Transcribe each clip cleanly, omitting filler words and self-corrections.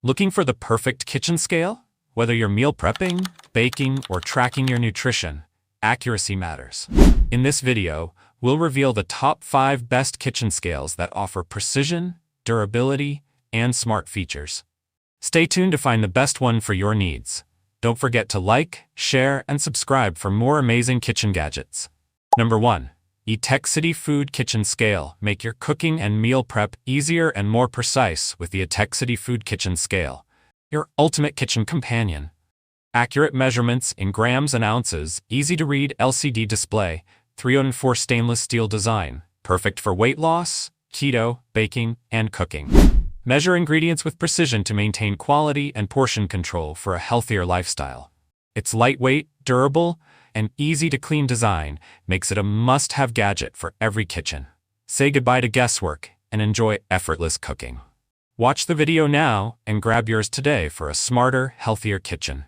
Looking for the perfect kitchen scale? Whether you're meal prepping, baking, or tracking your nutrition, accuracy matters. In this video, we'll reveal the top 5 best kitchen scales that offer precision, durability, and smart features. Stay tuned to find the best one for your needs. Don't forget to like, share, and subscribe for more amazing kitchen gadgets. Number 1. Food Kitchen Scale. Make your cooking and meal prep easier and more precise with the Food Kitchen Scale, your ultimate kitchen companion. Accurate measurements in grams and ounces, easy-to-read LCD display, 304 stainless steel design, perfect for weight loss, keto, baking, and cooking. Measure ingredients with precision to maintain quality and portion control for a healthier lifestyle. Its lightweight, durable, and easy-to-clean design makes it a must-have gadget for every kitchen. Say goodbye to guesswork and enjoy effortless cooking. Watch the video now and grab yours today for a smarter, healthier kitchen.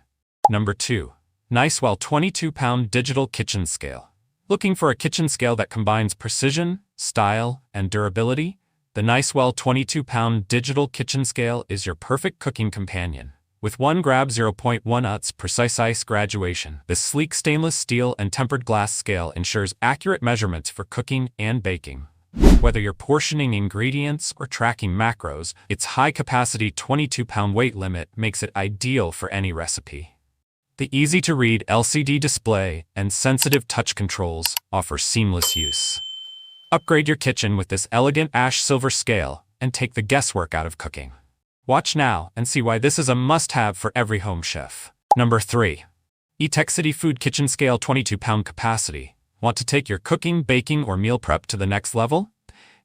Number 2. Nicewell 22-pound Digital Kitchen Scale. Looking for a kitchen scale that combines precision, style, and durability? The Nicewell 22-pound Digital Kitchen Scale is your perfect cooking companion. With 1 grab 0.1 oz precise ice graduation, this sleek stainless steel and tempered glass scale ensures accurate measurements for cooking and baking. Whether you're portioning ingredients or tracking macros, its high-capacity 22-pound weight limit makes it ideal for any recipe. The easy-to-read LCD display and sensitive touch controls offer seamless use. Upgrade your kitchen with this elegant ash silver scale and take the guesswork out of cooking. Watch now and see why this is a must-have for every home chef. Number 3. Food Kitchen Scale 22-pound capacity. Want to take your cooking, baking, or meal prep to the next level?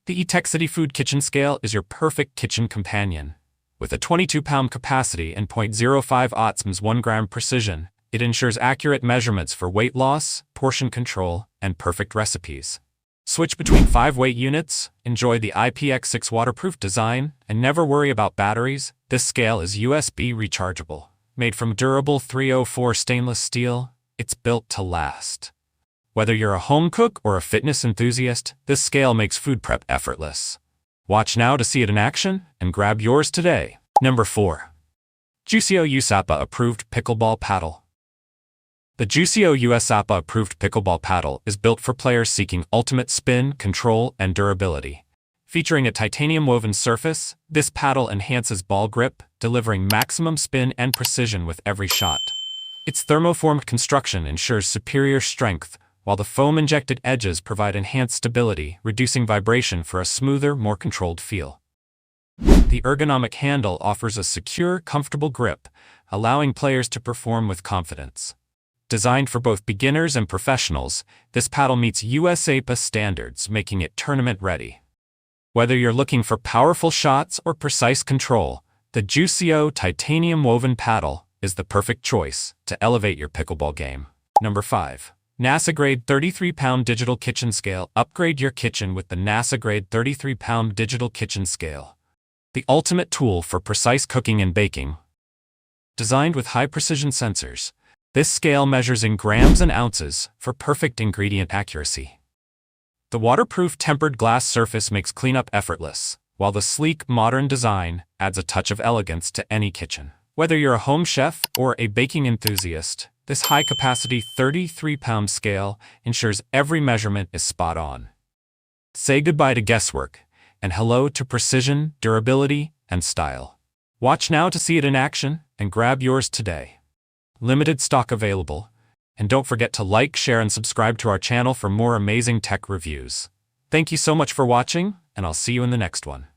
The Food Kitchen Scale is your perfect kitchen companion. With a 22-pound capacity and 0.05 oz 1 gram precision, it ensures accurate measurements for weight loss, portion control, and perfect recipes. Switch between 5 weight units, enjoy the IPX6 waterproof design, and never worry about batteries. This scale is USB rechargeable. Made from durable 304 stainless steel, it's built to last. Whether you're a home cook or a fitness enthusiast, this scale makes food prep effortless. Watch now to see it in action and grab yours today. Number 4. Juicio USAPA Approved Pickleball Paddle. The Juicio USAPA Approved Pickleball Paddle is built for players seeking ultimate spin, control, and durability. Featuring a titanium woven surface, this paddle enhances ball grip, delivering maximum spin and precision with every shot. Its thermoformed construction ensures superior strength, while the foam-injected edges provide enhanced stability, reducing vibration for a smoother, more controlled feel. The ergonomic handle offers a secure, comfortable grip, allowing players to perform with confidence. Designed for both beginners and professionals, this paddle meets USAPA standards, making it tournament-ready. Whether you're looking for powerful shots or precise control, the Juicio titanium woven paddle is the perfect choice to elevate your pickleball game. Number 5. NASA-grade 33-pound Digital Kitchen Scale. Upgrade your kitchen with the NASA-grade 33-pound Digital Kitchen Scale, the ultimate tool for precise cooking and baking. Designed with high-precision sensors, this scale measures in grams and ounces for perfect ingredient accuracy. The waterproof tempered glass surface makes cleanup effortless, while the sleek, modern design adds a touch of elegance to any kitchen. Whether you're a home chef or a baking enthusiast, this high-capacity 33-pound scale ensures every measurement is spot on. Say goodbye to guesswork and hello to precision, durability, and style. Watch now to see it in action and grab yours today. Limited stock available, and don't forget to like, share, and subscribe to our channel for more amazing tech reviews. Thank you so much for watching, and I'll see you in the next one.